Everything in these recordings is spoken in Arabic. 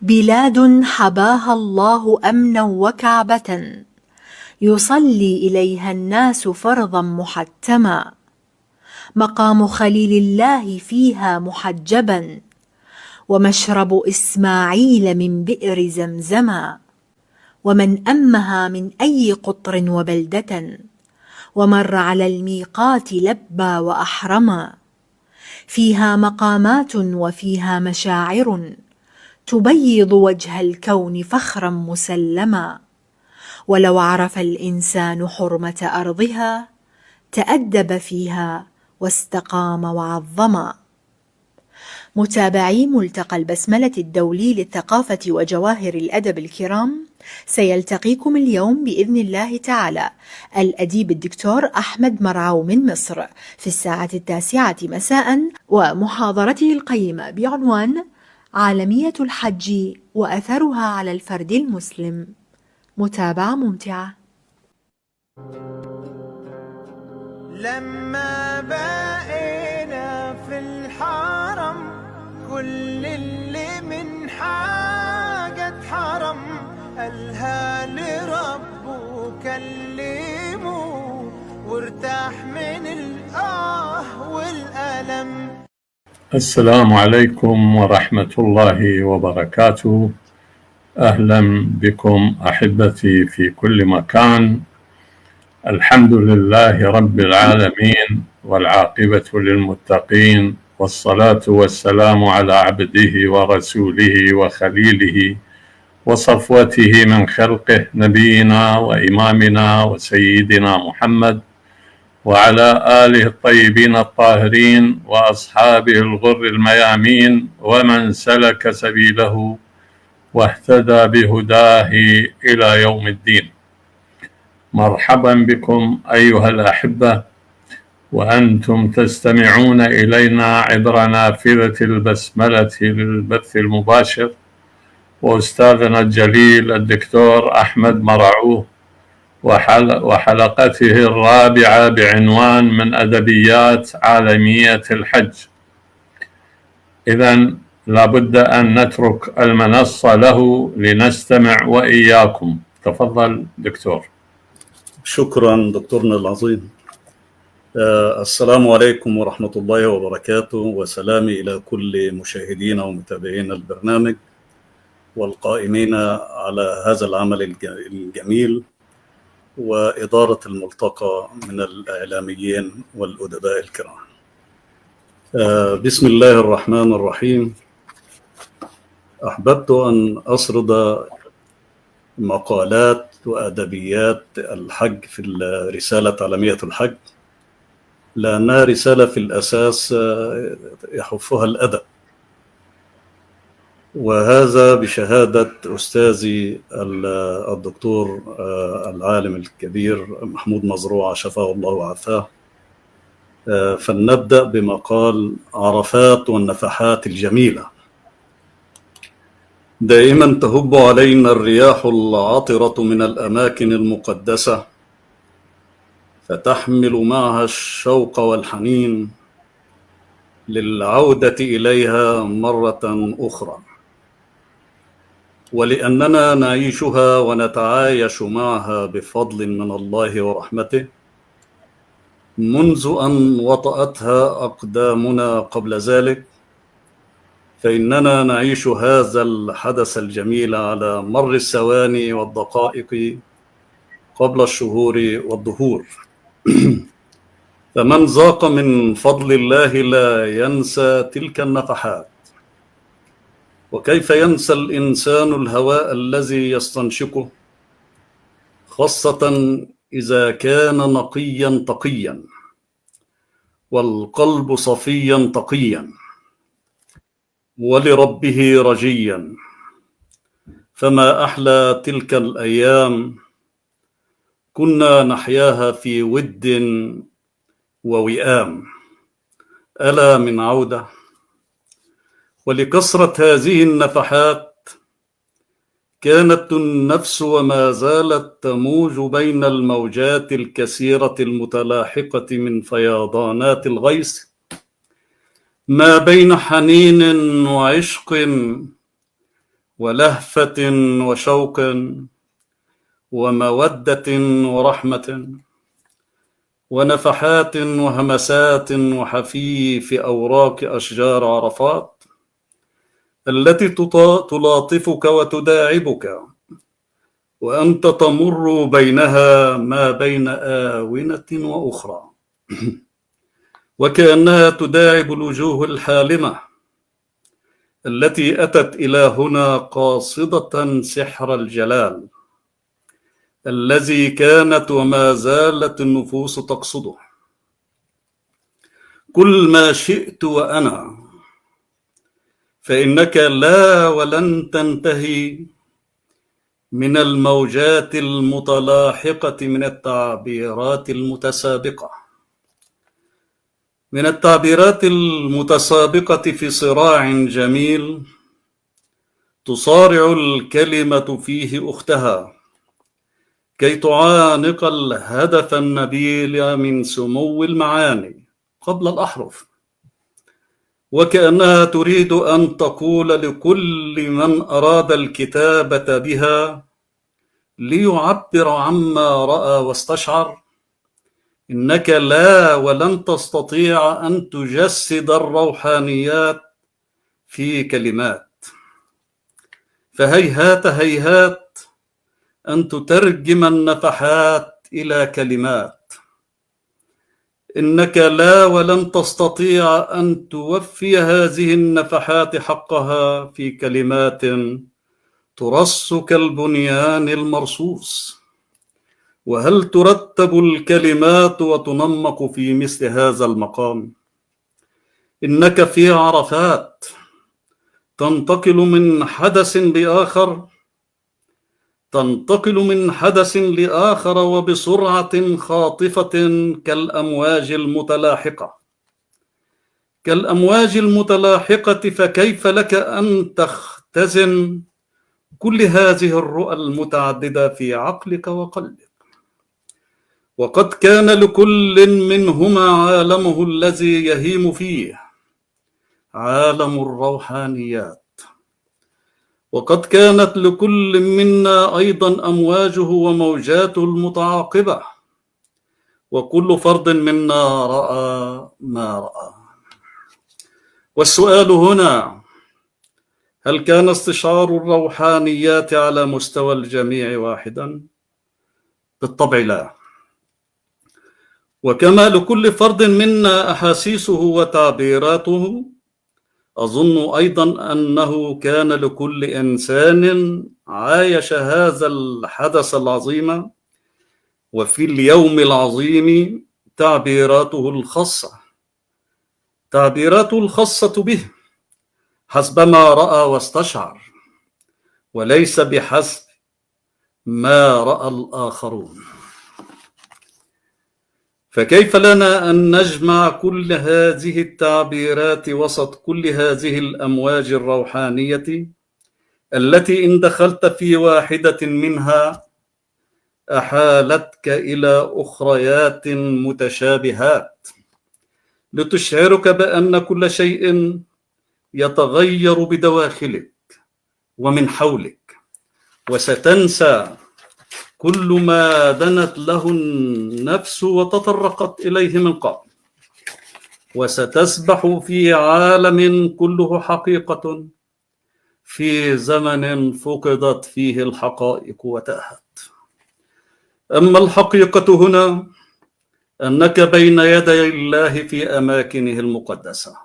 بلاد حباها الله أمنا وكعبة، يصلي إليها الناس فرضا محتما، مقام خليل الله فيها محجبا، ومشرب إسماعيل من بئر زمزما، ومن أمها من أي قطر وبلدة، ومر على الميقات لبى وأحرما، فيها مقامات وفيها مشاعر، تبيض وجه الكون فخرا مسلما، ولو عرف الإنسان حرمة أرضها تأدب فيها واستقام وعظما. متابعي ملتقى البسملة الدولي للثقافة وجواهر الأدب الكرام، سيلتقيكم اليوم بإذن الله تعالى الأديب الدكتور أحمد مرعو من مصر في الساعة 9 مساء، ومحاضرته القيمة بعنوان عالمية الحج وأثرها على الفرد المسلم. متابعة ممتعة. لما بقينا في الحرم كل اللي من حاجة حرم قالها لربه كلمه وارتاح من والألم. السلام عليكم ورحمة الله وبركاته. أهلا بكم أحبتي في كل مكان. الحمد لله رب العالمين، والعاقبة للمتقين، والصلاة والسلام على عبده ورسوله وخليله وصفوته من خلقه نبينا وإمامنا وسيدنا محمد، وعلى آله الطيبين الطاهرين وأصحابه الغر الميامين، ومن سلك سبيله واهتدى بهداه إلى يوم الدين. مرحبا بكم أيها الأحبة، وأنتم تستمعون إلينا عبر نافذة البسملة للبث المباشر، وأستاذنا الجليل الدكتور أحمد مرعو وحلقته الرابعة بعنوان من أدبيات عالمية الحج. إذن لابد أن نترك المنصة له لنستمع وإياكم. تفضل دكتور. شكرا دكتورنا العظيم. السلام عليكم ورحمة الله وبركاته، وسلامي إلى كل مشاهدين ومتابعين البرنامج والقائمين على هذا العمل الجميل وإدارة الملتقى من الإعلاميين والأدباء الكرام. بسم الله الرحمن الرحيم. أحببت أن أسرد مقالات وأدبيات الحج في الرسالة عالمية الحج، لأنها رسالة في الأساس يحفها الأدب، وهذا بشهادة أستاذي الدكتور العالم الكبير محمود مزروع شفاه الله وعافاه. فلنبدأ بمقال عرفات والنفحات الجميلة. دائما تهب علينا الرياح العطرة من الأماكن المقدسة، فتحمل معها الشوق والحنين للعودة إليها مرة أخرى، ولأننا نعيشها ونتعايش معها بفضل من الله ورحمته منذ أن وطأتها أقدامنا قبل ذلك، فإننا نعيش هذا الحدث الجميل على مر الثواني والدقائق قبل الشهور والدهور. فمن ذاق من فضل الله لا ينسى تلك النفحات، وكيف ينسى الإنسان الهواء الذي يستنشقه، خاصة إذا كان نقيا تقيا والقلب صفيا تقيا ولربه رجيا. فما أحلى تلك الأيام كنا نحياها في ود ووئام. ألا من عودة؟ ولكثرة هذه النفحات كانت النفس وما زالت تموج بين الموجات الكثيرة المتلاحقة من فيضانات الغيث، ما بين حنين وعشق ولهفة وشوق ومودة ورحمة ونفحات وهمسات وحفيف أوراق أشجار عرفات التي تلاطفك وتداعبك وأنت تمر بينها ما بين آونة وأخرى، وكأنها تداعب الوجوه الحالمة التي أتت إلى هنا قاصدة سحر الجلال الذي كانت وما زالت النفوس تقصده. كل ما شئت وأنا، فإنك لا ولن تنتهي من الموجات المتلاحقة من التعبيرات المتسابقة، من التعبيرات المتسابقة في صراع جميل تصارع الكلمة فيه أختها كي تعانق الهدف النبيل من سمو المعاني قبل الأحرف، وكأنها تريد أن تقول لكل من أراد الكتابة بها ليعبر عما رأى واستشعر: إنك لا ولن تستطيع أن تجسد الروحانيات في كلمات، فهيهات هيهات أن تترجم النفحات إلى كلمات. إنك لا ولن تستطيع أن توفي هذه النفحات حقها في كلمات ترص كالبنيان المرصوص. وهل ترتب الكلمات وتنمق في مثل هذا المقام؟ إنك في عرفات تنتقل من حدث لآخر وبسرعة خاطفة كالأمواج المتلاحقة. فكيف لك أن تختزن كل هذه الرؤى المتعددة في عقلك وقلبك؟ وقد كان لكل منهما عالمه الذي يهيم فيه، عالم الروحانيات، وقد كانت لكل منا أيضا أمواجه وموجاته المتعاقبة، وكل فرد منا رأى ما رأى. والسؤال هنا: هل كان استشعار الروحانيات على مستوى الجميع واحدا؟ بالطبع لا. وكما لكل فرد منا أحاسيسه وتعبيراته، أظن أيضا أنه كان لكل إنسان عايش هذا الحدث العظيم وفي اليوم العظيم تعبيراته الخاصة به حسب ما رأى واستشعر، وليس بحسب ما رأى الآخرون. فكيف لنا أن نجمع كل هذه التعبيرات وسط كل هذه الأمواج الروحانية التي إن دخلت في واحدة منها أحالتك إلى أخريات متشابهات لتشعرك بأن كل شيء يتغير بدواخلك ومن حولك، وستنسى كل ما دنت له النفس وتطرقت إليه من قبل، وستسبح في عالم كله حقيقة في زمن فقدت فيه الحقائق وتاهت. أما الحقيقة هنا أنك بين يدي الله في أماكنه المقدسة،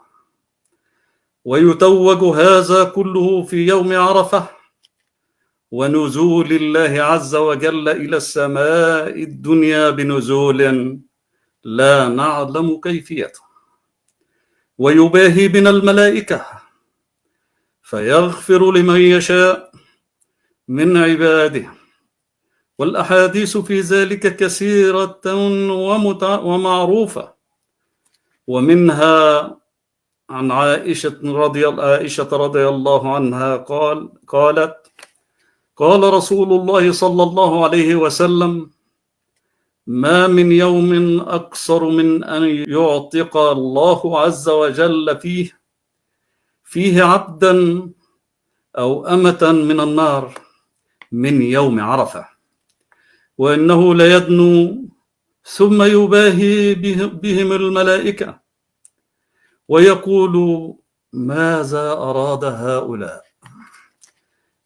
ويتوج هذا كله في يوم عرفة ونزول الله عز وجل إلى السماء الدنيا بنزول لا نعلم كيفيته، ويباهي بنا الملائكة فيغفر لمن يشاء من عباده. والأحاديث في ذلك كثيرة ومعروفة، ومنها عن عائشة رضي الله عنها قالت: قال رسول الله صلى الله عليه وسلم: ما من يوم أكثر من أن يعتق الله عز وجل فيه عبدا أو أمة من النار من يوم عرفة، وإنه ليدنو ثم يباهي بهم الملائكة ويقول: ماذا أراد هؤلاء؟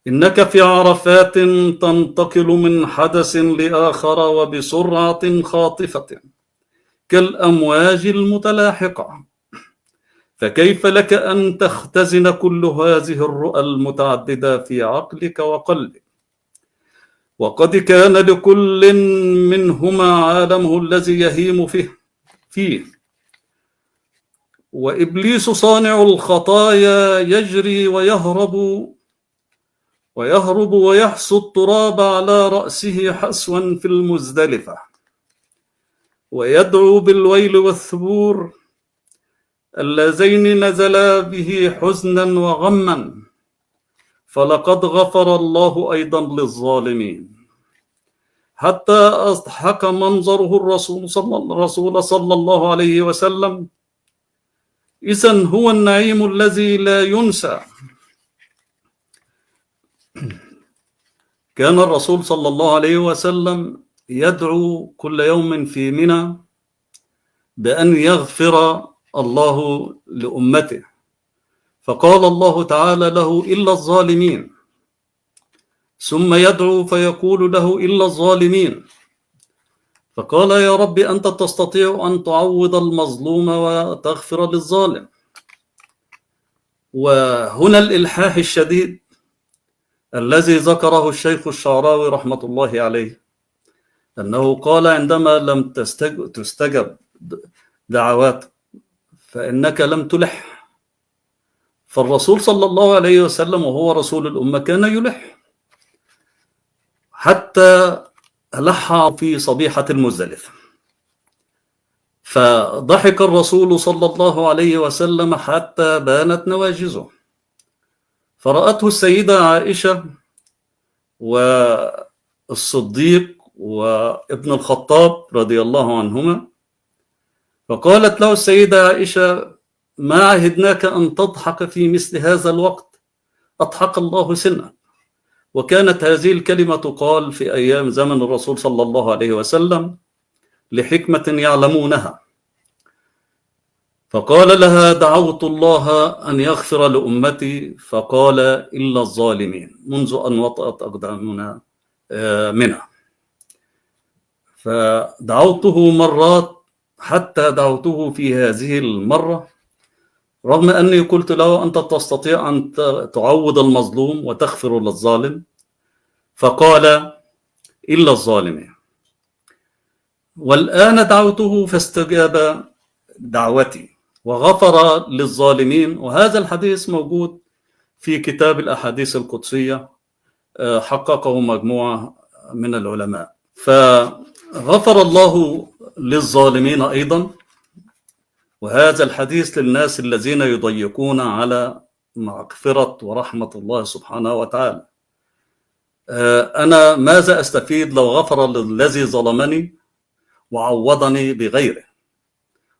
إنك في عرفات تنتقل من حدث لآخر وبسرعة خاطفة كالأمواج المتلاحقة، فكيف لك أن تختزن كل هذه الرؤى المتعددة في عقلك وقلبك؟ وقد كان لكل منهما عالمه الذي يهيم فيه، وإبليس صانع الخطايا يجري ويهرب ويحصو التراب على رأسه حسوا في المزدلفة، ويدعو بالويل والثبور اللذين نزلا به حزنا وغما، فلقد غفر الله أيضا للظالمين، حتى أضحك منظره الرسول صلى الله عليه وسلم. إذن هو النعيم الذي لا ينسى. كان الرسول صلى الله عليه وسلم يدعو كل يوم في منى بأن يغفر الله لأمته، فقال الله تعالى له: إلا الظالمين، ثم يدعو فيقول له: إلا الظالمين، فقال: يا رب أنت تستطيع أن تعوض المظلوم وتغفر للظالم. وهنا الإلحاح الشديد الذي ذكره الشيخ الشعراوي رحمة الله عليه، أنه قال: عندما لم تستجب دعوات فإنك لم تلح. فالرسول صلى الله عليه وسلم وهو رسول الأمة كان يلح، حتى لح في صبيحة المزدلفة، فضحك الرسول صلى الله عليه وسلم حتى بانت نواجذه، فرأته السيدة عائشة والصديق وابن الخطاب رضي الله عنهما، فقالت له السيدة عائشة: ما عهدناك أن تضحك في مثل هذا الوقت، أضحك الله سنك. وكانت هذه الكلمة تقال في أيام زمن الرسول صلى الله عليه وسلم لحكمة يعلمونها. فقال لها: دعوت الله أن يغفر لأمتي، فقال: إلا الظالمين، منذ أن وطأت أقدامنا منها. فدعوته مرات حتى دعوته في هذه المرة، رغم أني قلت له: أنت تستطيع أن تعوض المظلوم وتغفر للظالم. فقال: إلا الظالمين. والآن دعوته فاستجاب دعوتي وغفر للظالمين. وهذا الحديث موجود في كتاب الأحاديث القدسية، حققه مجموعة من العلماء. فغفر الله للظالمين أيضا. وهذا الحديث للناس الذين يضيقون على مغفرة ورحمة الله سبحانه وتعالى. أنا ماذا أستفيد لو غفر للذي ظلمني وعوضني بغيره،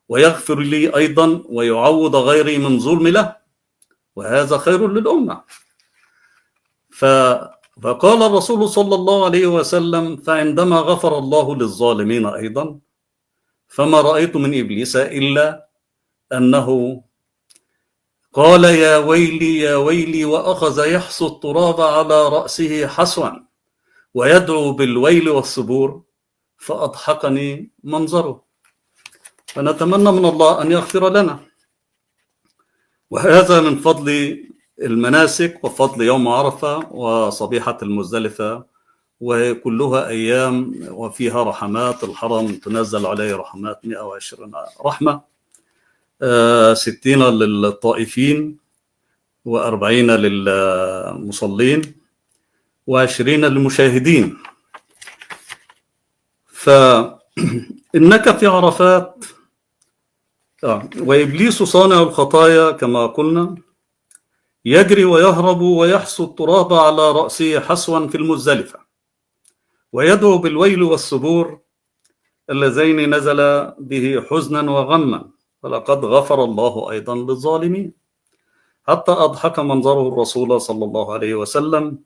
ويغفر لي أيضا ويعوض غيري من ظلم له، وهذا خير للأمة. فقال الرسول صلى الله عليه وسلم: فعندما غفر الله للظالمين أيضا، فما رأيت من إبليس إلا أنه قال: يا ويلي يا ويلي، وأخذ يحصو التراب على رأسه حسوا ويدعو بالويل والثبور، فأضحكني منظره. فنتمنى من الله أن يغفر لنا. وهذا من فضل المناسك وفضل يوم عرفة وصبيحة المزدلفة، وكلها أيام وفيها رحمات. الحرم تنزل عليه رحمات 120 رحمة، 60 للطائفين، و40 للمصلين، و20 للمشاهدين. فإنك في عرفات، وإبليس صانع الخطايا كما قلنا، يجري ويهرب ويحصو التراب على رأسه حسوا في المزدلفة، ويدعو بالويل والثبور اللذين نزل به حزنا وغما، فلقد غفر الله أيضا للظالمين، حتى أضحك منظره الرسول صلى الله عليه وسلم.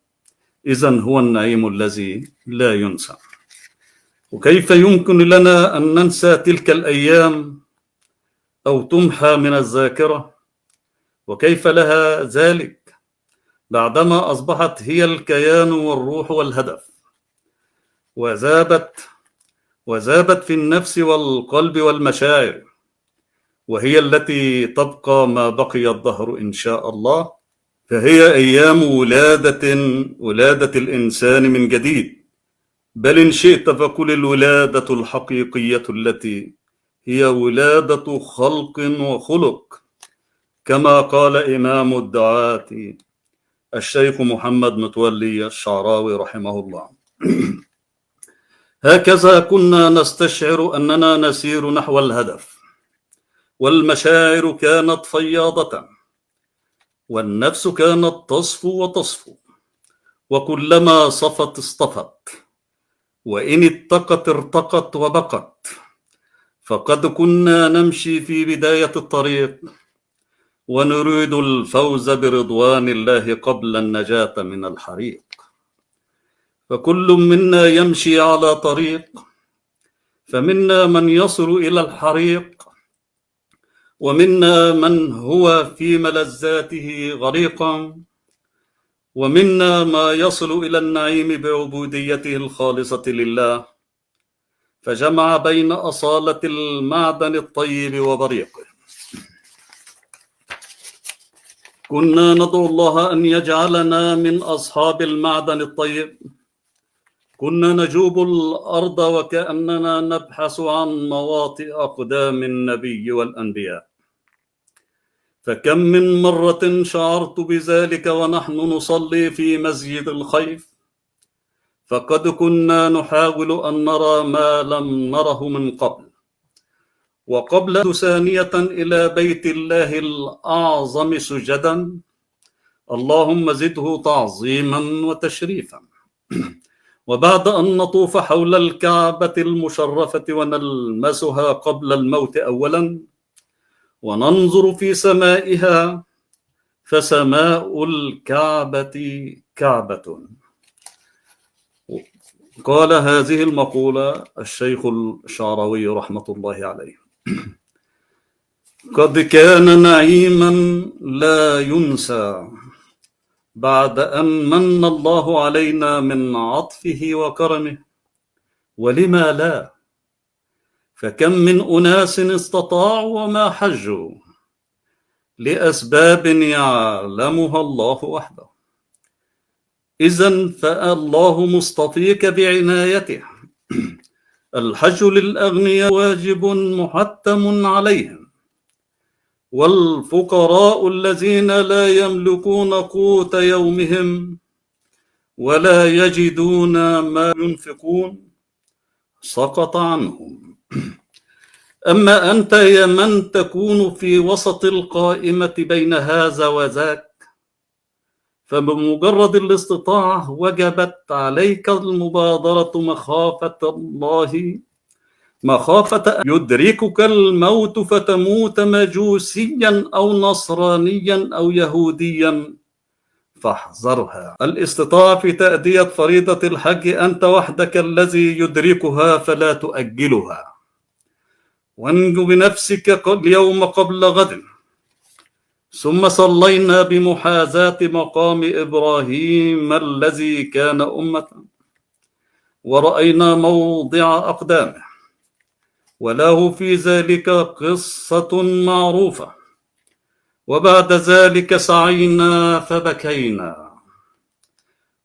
إذن هو النعيم الذي لا ينسى. وكيف يمكن لنا أن ننسى تلك الأيام أو تمحى من الذاكرة؟ وكيف لها ذلك بعدما أصبحت هي الكيان والروح والهدف، وذابت في النفس والقلب والمشاعر، وهي التي تبقى ما بقي الدهر إن شاء الله. فهي أيام ولادة الإنسان من جديد، بل إن شئت فقل الولادة الحقيقية التي هي ولادة خلق وخلق، كما قال إمام الدعاة الشيخ محمد متولي الشعراوي رحمه الله: هكذا كنا نستشعر أننا نسير نحو الهدف، والمشاعر كانت فياضة، والنفس كانت تصفو وتصفو، وكلما صفت اصطفت، وإن اتقت ارتقت وبقت. فقد كنا نمشي في بداية الطريق، ونريد الفوز برضوان الله قبل النجاة من الحريق. فكل منا يمشي على طريق، فمنا من يصل إلى الحريق، ومنا من هو في ملذاته غريقا، ومنا ما يصل إلى النعيم بعبوديته الخالصة لله. فجمع بين أصالة المعدن الطيب وبريقه. كنا ندعو الله أن يجعلنا من أصحاب المعدن الطيب. كنا نجوب الأرض وكأننا نبحث عن مواطئ أقدام النبي والأنبياء. فكم من مرة شعرت بذلك ونحن نصلي في مسجد الخيف، فقد كنا نحاول أن نرى ما لم نره من قبل. وقبل ثانية إلى بيت الله الأعظم سجدا، اللهم زده تعظيما وتشريفا. وبعد أن نطوف حول الكعبة المشرفة ونلمسها قبل الموت أولا، وننظر في سمائها، فسماء الكعبة كعبة. قال هذه المقولة الشيخ الشعراوي رحمة الله عليه: قد كان نعيما لا ينسى بعد أن من الله علينا من عطفه وكرمه، ولما لا؟ فكم من أناس استطاعوا وما حجوا لأسباب يعلمها الله وحده. إذن فالله مصطفيك بعنايته. الحج للأغنياء واجب محتم عليهم، والفقراء الذين لا يملكون قوت يومهم ولا يجدون ما ينفقون سقط عنهم. أما أنت يا من تكون في وسط القائمة بين هذا وذاك، فبمجرد الاستطاعة وجبت عليك المبادرة مخافة أن يدركك الموت فتموت مجوسيا أو نصرانيا أو يهوديا، فاحذرها. الاستطاعة في تأدية فريضة الحج أنت وحدك الذي يدركها، فلا تؤجلها، وانجو بنفسك اليوم قبل غد. ثم صلينا بمحاذاة مقام إبراهيم الذي كان أمة، ورأينا موضع أقدامه، وله في ذلك قصة معروفة. وبعد ذلك سعينا فبكينا،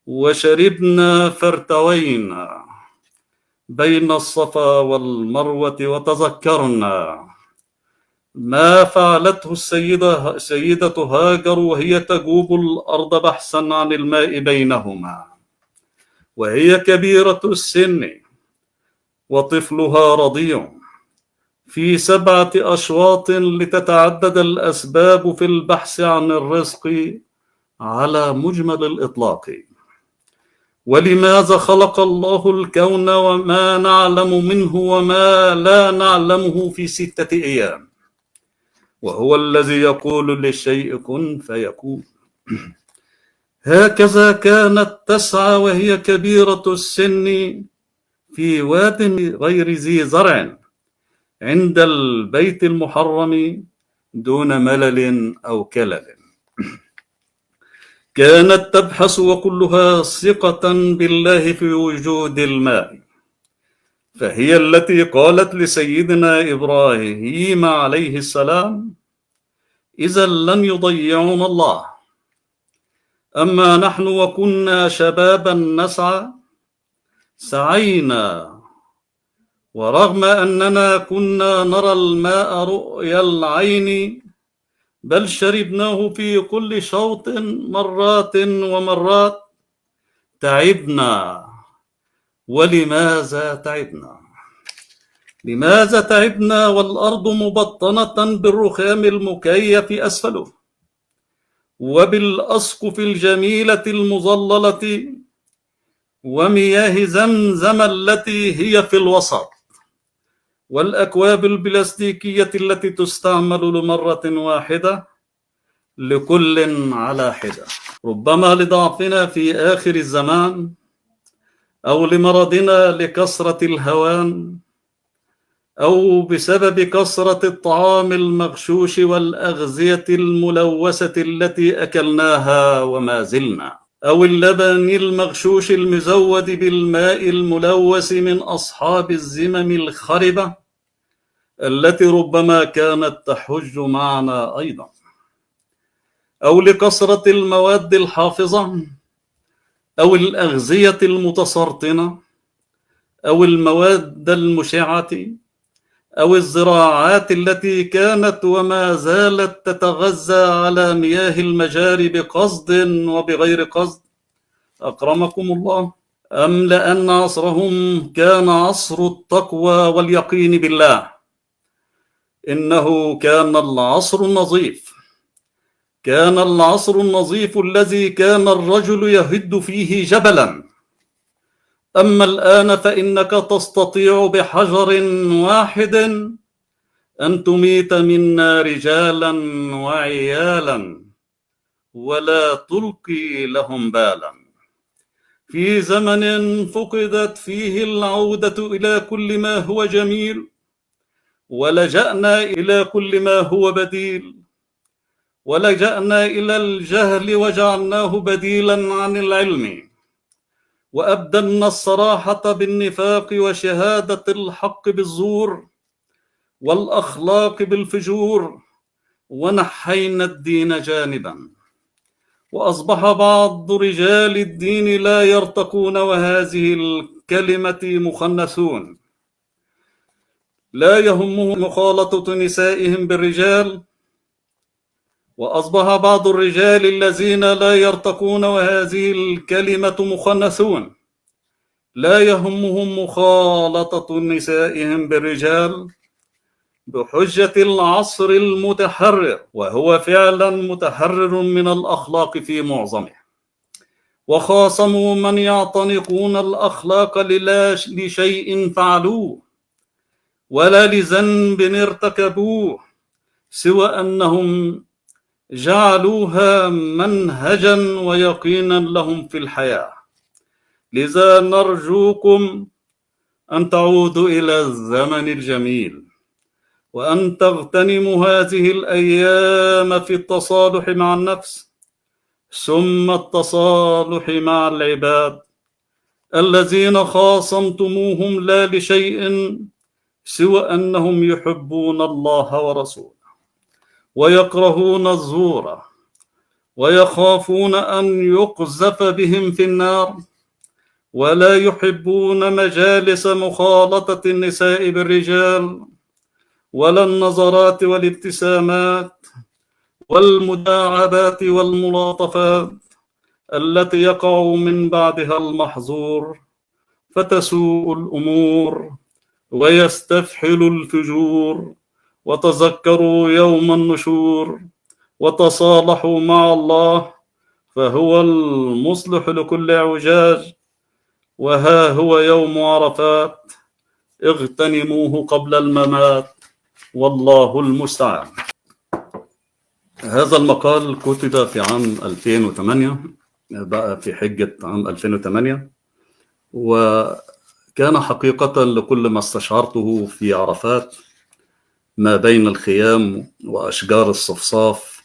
وشربنا فارتوينا بين الصفا والمروة، وتذكرنا ما فعلته السيدة هاجر وهي تجوب الأرض بحثا عن الماء بينهما، وهي كبيرة السن وطفلها رضيع، في 7 أشواط لتتعدد الأسباب في البحث عن الرزق على مجمل الإطلاق. ولماذا خلق الله الكون وما نعلم منه وما لا نعلمه في 6 أيام؟ وهو الذي يقول للشيء كن فيكون. هكذا كانت تسعى وهي كبيرة السن في واد غير ذي زرع عند البيت المحرم دون ملل أو كلل. كانت تبحث وكلها ثقة بالله في وجود الماء، فهي التي قالت لسيدنا إبراهيم عليه السلام: إذا لن يضيعون الله. أما نحن وكنا شبابا نسعى، سعينا، ورغم أننا كنا نرى الماء رؤيا العين، بل شربناه في كل شوط مرات ومرات. تعبنا. ولماذا تعبنا؟ لماذا تعبنا والأرض مبطنة بالرخام المكيف أسفله، وبالأسقف الجميلة المظللة، ومياه زمزم التي هي في الوسط، والأكواب البلاستيكية التي تستعمل لمرة واحدة، لكل على حدة. ربما لضعفنا في آخر الزمان، أو لمرضنا لكثرة الهوان، أو بسبب كثرة الطعام المغشوش والأغذية الملوثة التي أكلناها وما زلنا، أو اللبن المغشوش المزود بالماء الملوث من أصحاب الزمم الخربة التي ربما كانت تحج معنا أيضا، أو لكثرة المواد الحافظة، أو الأغذية المتسرطنة، أو المواد المشعة، أو الزراعات التي كانت وما زالت تتغذى على مياه المجاري بقصد وبغير قصد، أكرمكم الله، أم لأن عصرهم كان عصر التقوى واليقين بالله. إنه كان العصر النظيف، كان العصر النظيف الذي كان الرجل يهد فيه جبلا. أما الآن فإنك تستطيع بحجر واحد أن تميت منا رجالا وعيالا ولا تلقي لهم بالا. في زمن فقدت فيه العودة إلى كل ما هو جميل، ولجأنا إلى كل ما هو بديل، ولجأنا إلى الجهل وجعلناه بديلا عن العلم، وأبدلنا الصراحة بالنفاق وشهادة الحق بالزور والأخلاق بالفجور، ونحينا الدين جانبا، وأصبح بعض رجال الدين لا يرتقون وهذه الكلمة مخنثون، لا يهمهم مخالطة نسائهم بالرجال. وأصبح بعض الرجال الذين لا يرتقون وهذه الكلمة مخنثون لا يهمهم مخالطة نسائهم بالرجال بحجة العصر المتحرر، وهو فعلا متحرر من الأخلاق في معظمه. وخاصموا من يعتنقون الأخلاق لشيء فعلوه ولا لذنب ارتكبوه، سوى أنهم جعلوها منهجا ويقينا لهم في الحياة. لذا نرجوكم أن تعودوا إلى الزمن الجميل، وأن تغتنموا هذه الأيام في التصالح مع النفس، ثم التصالح مع العباد الذين خاصمتموهم لا لشيء سوى أنهم يحبون الله ورسوله، ويكرهون الزور، ويخافون أن يقذف بهم في النار، ولا يحبون مجالس مخالطة النساء بالرجال، ولا النظرات والابتسامات والمداعبات والملاطفات التي يقع من بعدها المحظور، فتسوء الأمور ويستفحل الفجور. وتذكروا يوم النشور، وتصالحوا مع الله، فهو المصلح لكل اعوجاج. وها هو يوم عرفات، اغتنموه قبل الممات، والله المستعان. هذا المقال كتب في عام 2008، بقى في حجة عام 2008، وكان حقيقة لكل ما استشعرته في عرفات ما بين الخيام وأشجار الصفصاف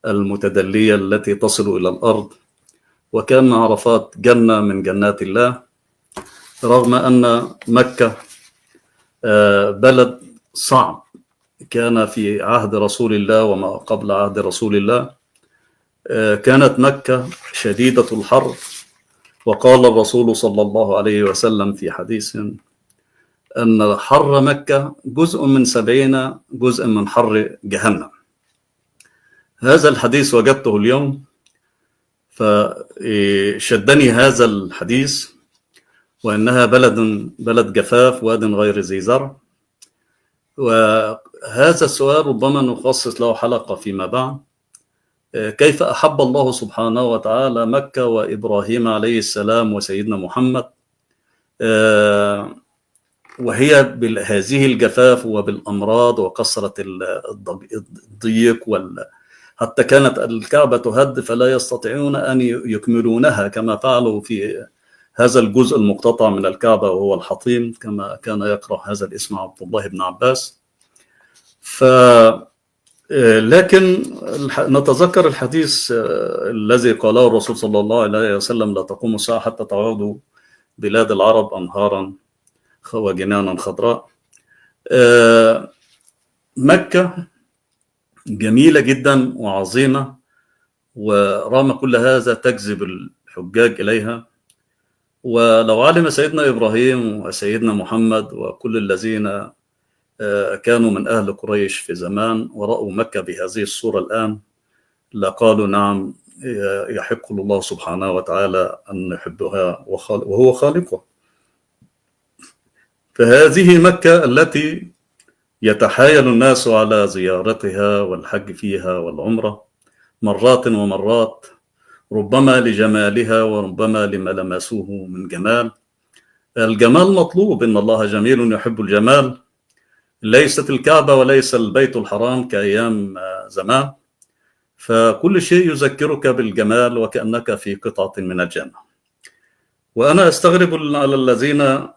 المتدلية التي تصل إلى الأرض. وكان عرفات جنة من جنات الله، رغم أن مكة بلد صعب كان في عهد رسول الله وما قبل عهد رسول الله. كانت مكة شديدة الحر، وقال الرسول صلى الله عليه وسلم في حديث أن حر مكة جزء من 70 جزء من حر جهنم. هذا الحديث وجدته اليوم فشدني هذا الحديث، وإنها بلد جفاف واد غير ذي زرع. وهذا السؤال ربما نخصص له حلقة فيما بعد، كيف أحب الله سبحانه وتعالى مكة وإبراهيم عليه السلام وسيدنا محمد وهي بهذه الجفاف وبالأمراض وكثرة الضيق، حتى كانت الكعبة تهد فلا يستطيعون أن يكملونها كما فعلوا في هذا الجزء المقتطع من الكعبة وهو الحطيم، كما كان يقرأ هذا الاسم عبد الله بن عباس. لكن نتذكر الحديث الذي قاله الرسول صلى الله عليه وسلم: لا تقوم الساعة حتى تعود بلاد العرب أنهارا وجنانا خضراء. مكة جميلة جدا وعظيمة، ورغم كل هذا تجذب الحجاج إليها. ولو علم سيدنا إبراهيم وسيدنا محمد وكل الذين كانوا من أهل قريش في زمان ورأوا مكة بهذه الصورة الآن لقالوا: نعم، يحق الله سبحانه وتعالى أن نحبها وهو خالقها. فهذه مكة التي يتحايل الناس على زيارتها والحج فيها والعمرة مرات ومرات، ربما لجمالها وربما لما لمسوه من جمال. الجمال مطلوب، إن الله جميل يحب الجمال. ليست الكعبة وليس البيت الحرام كأيام زمان، فكل شيء يذكرك بالجمال وكأنك في قطعة من الجنة. وأنا أستغرب على الذين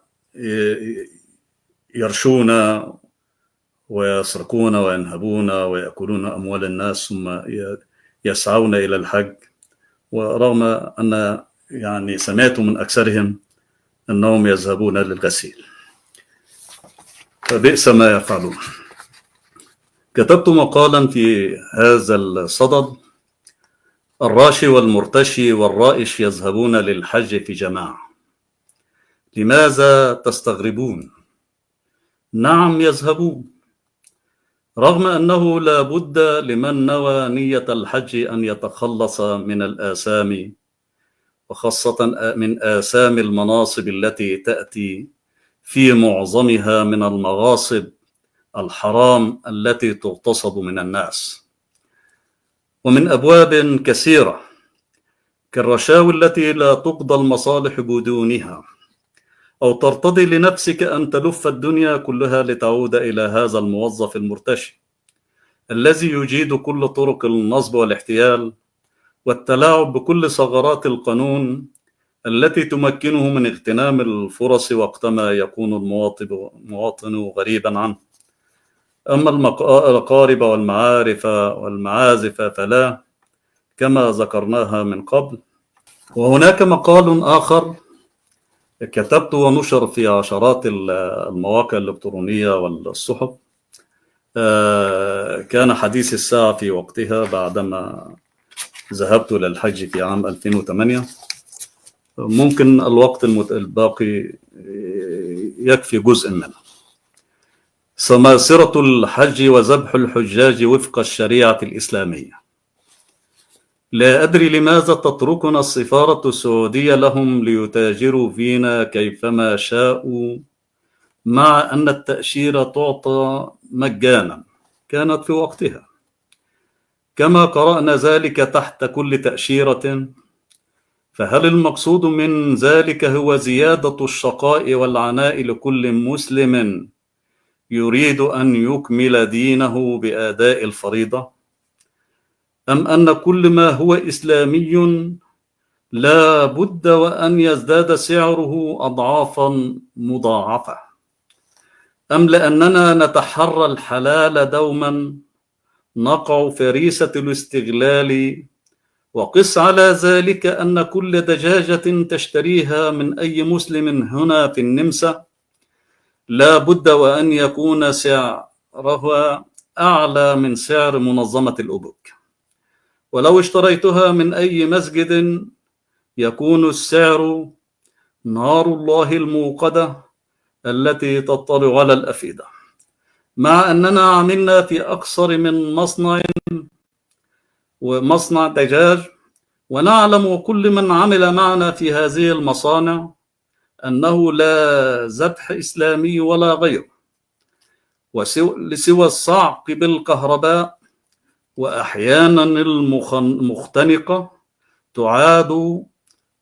يرشون ويسرقون وينهبون ويأكلون أموال الناس ثم يسعون إلى الحج، ورغم أن يعني سمعت من أكثرهم أنهم يذهبون للغسيل، فبئس ما يفعلون. كتبت مقالا في هذا الصدد: الراشي والمرتشي والرائش يذهبون للحج في جماعة، لماذا تستغربون؟ نعم يذهبون، رغم أنه لا بد لمن نوى نية الحج أن يتخلص من الآثام، وخاصة من آثام المناصب التي تأتي في معظمها من المغاصب الحرام التي تغتصب من الناس، ومن أبواب كثيرة كالرشاوي التي لا تقضى المصالح بدونها، أو ترتضي لنفسك أن تلف الدنيا كلها لتعود إلى هذا الموظف المرتشي الذي يجيد كل طرق النصب والاحتيال والتلاعب بكل ثغرات القانون التي تمكنه من اغتنام الفرص وقتما يكون المواطن غريبا عنه. أما الأقارب والمعارف والمعازف فلا، كما ذكرناها من قبل. وهناك مقال آخر كتبت ونشر في عشرات المواقع الإلكترونية والصحف، كان حديث الساعة في وقتها بعدما ذهبت للحج في عام 2008. ممكن الوقت الباقي يكفي جزء منه. سماسرة الحج وذبح الحجاج وفق الشريعة الإسلامية. لا أدري لماذا تتركنا السفارة السعودية لهم ليتاجروا فينا كيفما شاءوا، مع أن التأشيرة تعطى مجانا كانت في وقتها، كما قرأنا ذلك تحت كل تأشيرة. فهل المقصود من ذلك هو زيادة الشقاء والعناء لكل مسلم يريد أن يكمل دينه بأداء الفريضة، أم أن كل ما هو إسلامي لا بد وأن يزداد سعره أضعافا مضاعفة، أم لأننا نتحرى الحلال دوما نقع فريسة الاستغلال؟ وقس على ذلك أن كل دجاجة تشتريها من أي مسلم هنا في النمسا لا بد وأن يكون سعرها أعلى من سعر منظمة الأوبك، ولو اشتريتها من أي مسجد يكون السعر نار الله الموقدة التي تطلع على الأفئدة. مع أننا عملنا في أكثر من مصنع دجاج، ونعلم وكل من عمل معنا في هذه المصانع أنه لا ذبح إسلامي ولا غيره، لسوى الصعق بالكهرباء، وأحيانا المختنقة تعاد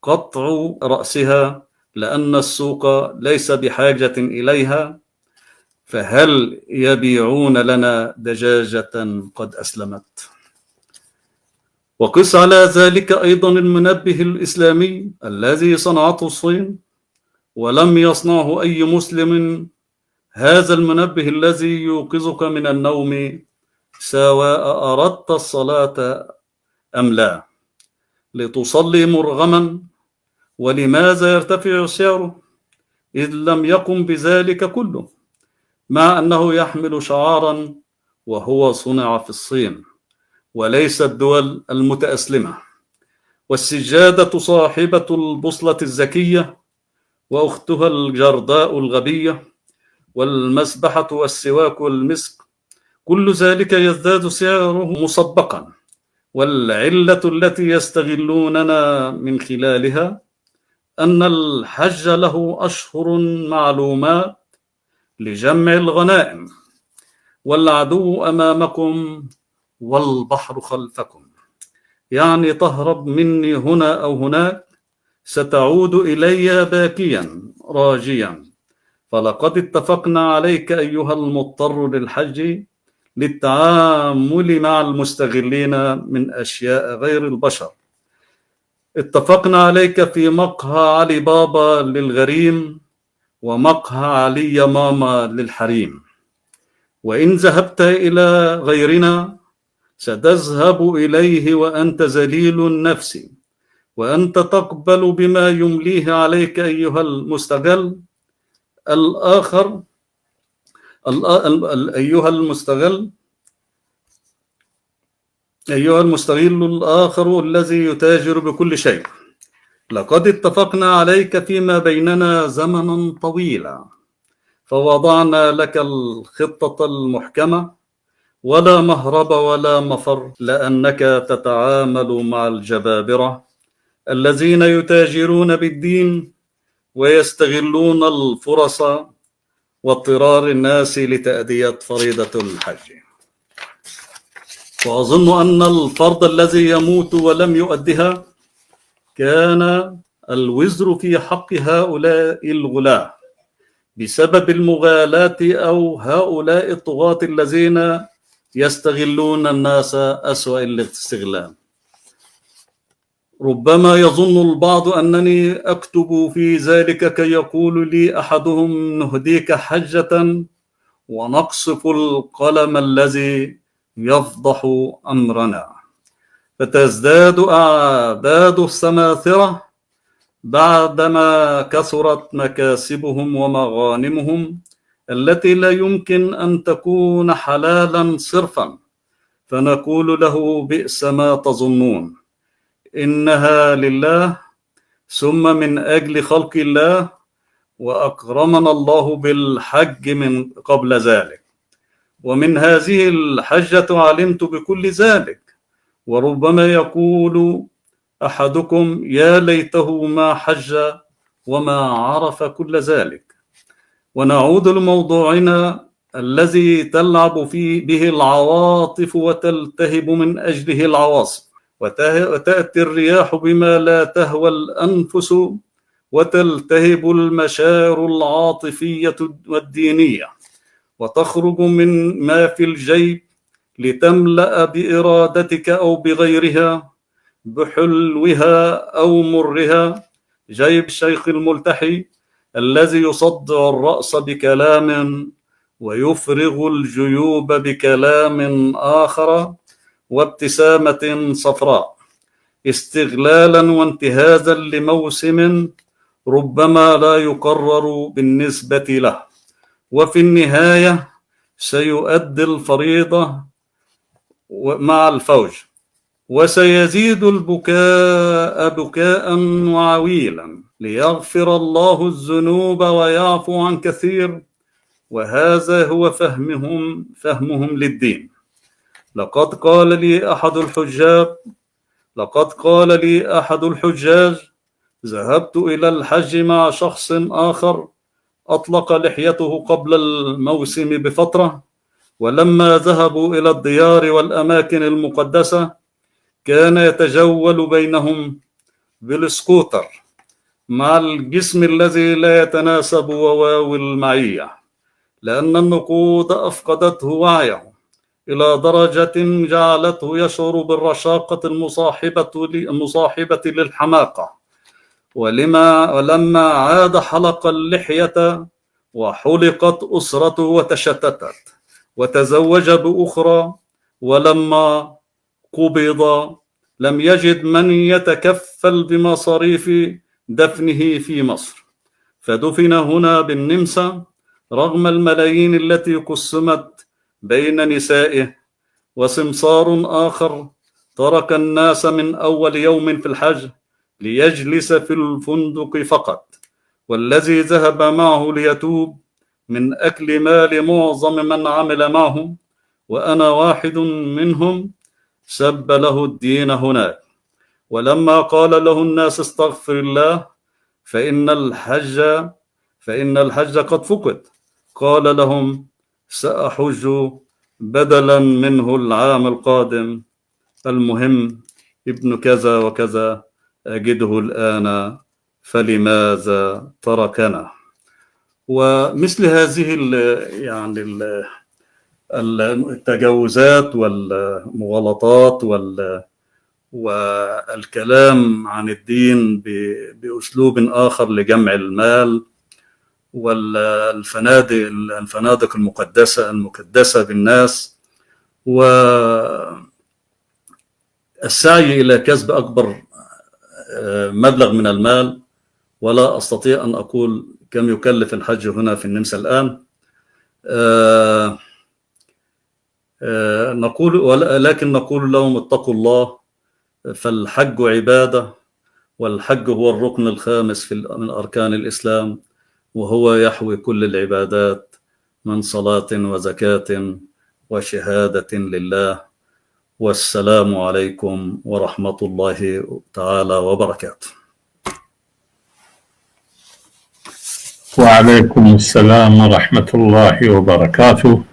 قطع رأسها لأن السوق ليس بحاجة إليها. فهل يبيعون لنا دجاجة قد أسلمت؟ وقس على ذلك أيضا المنبه الإسلامي الذي صنعته الصين ولم يصنعه أي مسلم، هذا المنبه الذي يوقظك من النوم سواء أردت الصلاة أم لا، لتصلي مرغما. ولماذا يرتفع سعره إذ لم يقم بذلك كله، مع أنه يحمل شعارا وهو صنع في الصين وليس الدول المتأسلمة؟ والسجادة صاحبة البوصلة الذكية وأختها الجرداء الغبية والمسبحة والسواك والمسك، كل ذلك يزداد سعره مسبقا. والعلة التي يستغلوننا من خلالها أن الحج له أشهر معلومات لجمع الغنائم، والعدو أمامكم والبحر خلفكم، يعني تهرب مني هنا أو هناك ستعود إلي باكيا راجيا. فلقد اتفقنا عليك أيها المضطر للحج للتعامل مع المستغلين من أشياء غير البشر، اتفقنا عليك في مقهى علي بابا للغريم ومقهى علي ماما للحريم، وإن ذهبت إلى غيرنا ستذهب إليه وأنت ذليل النفس، وأنت تقبل بما يمليه عليك أيها المستغل الآخر أيها المستغل الآخر الذي يتاجر بكل شيء. لقد اتفقنا عليك فيما بيننا زمنا طويلا، فوضعنا لك الخطة المحكمة، ولا مهرب ولا مفر، لأنك تتعامل مع الجبابرة الذين يتاجرون بالدين ويستغلون الفرص واضطرار الناس لتأدية فريضة الحج. وأظن أن الفرد الذي يموت ولم يؤدها كان الوزر في حق هؤلاء الغلاة بسبب المغالاة أو هؤلاء الطغاة الذين يستغلون الناس أسوأ الاستغلال. ربما يظن البعض أنني أكتب في ذلك كي يقول لي أحدهم نهديك حجة، ونقصف القلم الذي يفضح أمرنا، فتزداد أعداد السماثرة بعدما كثرت مكاسبهم ومغانمهم التي لا يمكن أن تكون حلالا صرفا، فنقول له بئس ما تظنون، إنها لله ثم من أجل خلق الله، وأكرمنا الله بالحج من قبل ذلك، ومن هذه الحجة علمت بكل ذلك. وربما يقول أحدكم يا ليته ما حج وما عرف كل ذلك. ونعود لموضوعنا الذي تلعب فيه به العواطف وتلتهب من أجله العواصف، وتأتي الرياح بما لا تهوى الأنفس، وتلتهب المشاعر العاطفية والدينية، وتخرج من ما في الجيب لتملأ بإرادتك أو بغيرها، بحلوها أو مرها، جيب الشيخ الملتحي الذي يصدع الرأس بكلام ويفرغ الجيوب بكلام آخر وابتسامة صفراء، استغلالا وانتهازا لموسم ربما لا يقرر بالنسبة له، وفي النهاية سيؤدي الفريضة مع الفوج، وسيزيد البكاء بكاء وعويلا ليغفر الله الذنوب ويعفو عن كثير. وهذا هو فهمهم للدين. لقد قال لي أحد الحجاج ذهبت إلى الحج مع شخص آخر أطلق لحيته قبل الموسم بفترة، ولما ذهبوا إلى الديار والأماكن المقدسة كان يتجول بينهم بالسكوتر مع الجسم الذي لا يتناسب وواو المعية، لأن النقود أفقدته وعيه إلى درجة جعلته يشعر بالرشاقة المصاحبة للحماقة. ولما عاد حلق اللحية وحلقت أسرته وتشتتت وتزوج بأخرى، ولما قبض لم يجد من يتكفل بمصاريف دفنه في مصر، فدفن هنا بالنمسا رغم الملايين التي قسمت بين نسائه. وسمسار آخر ترك الناس من أول يوم في الحج ليجلس في الفندق فقط، والذي ذهب معه ليتوب من أكل مال معظم من عمل معه، وأنا واحد منهم، سب له الدين هناك. ولما قال له الناس استغفر الله فإن الحج قد فقد، قال لهم سأحج بدلا منه العام القادم، المهم ابن كذا وكذا أجده الآن، فلماذا تركنا؟ ومثل هذه التجاوزات والمغالطات والكلام عن الدين بأسلوب آخر لجمع المال، والفنادق المكدسة بالناس، والسعي إلى كسب أكبر مبلغ من المال. ولا أستطيع أن أقول كم يكلف الحج هنا في النمسا الآن. لكن نقول لهم اتقوا الله، فالحج عبادة، والحج هو الركن الخامس من أركان الإسلام، وهو يحوي كل العبادات من صلاة وزكاة وشهادة لله. والسلام عليكم ورحمة الله تعالى وبركاته. وعليكم السلام ورحمة الله وبركاته.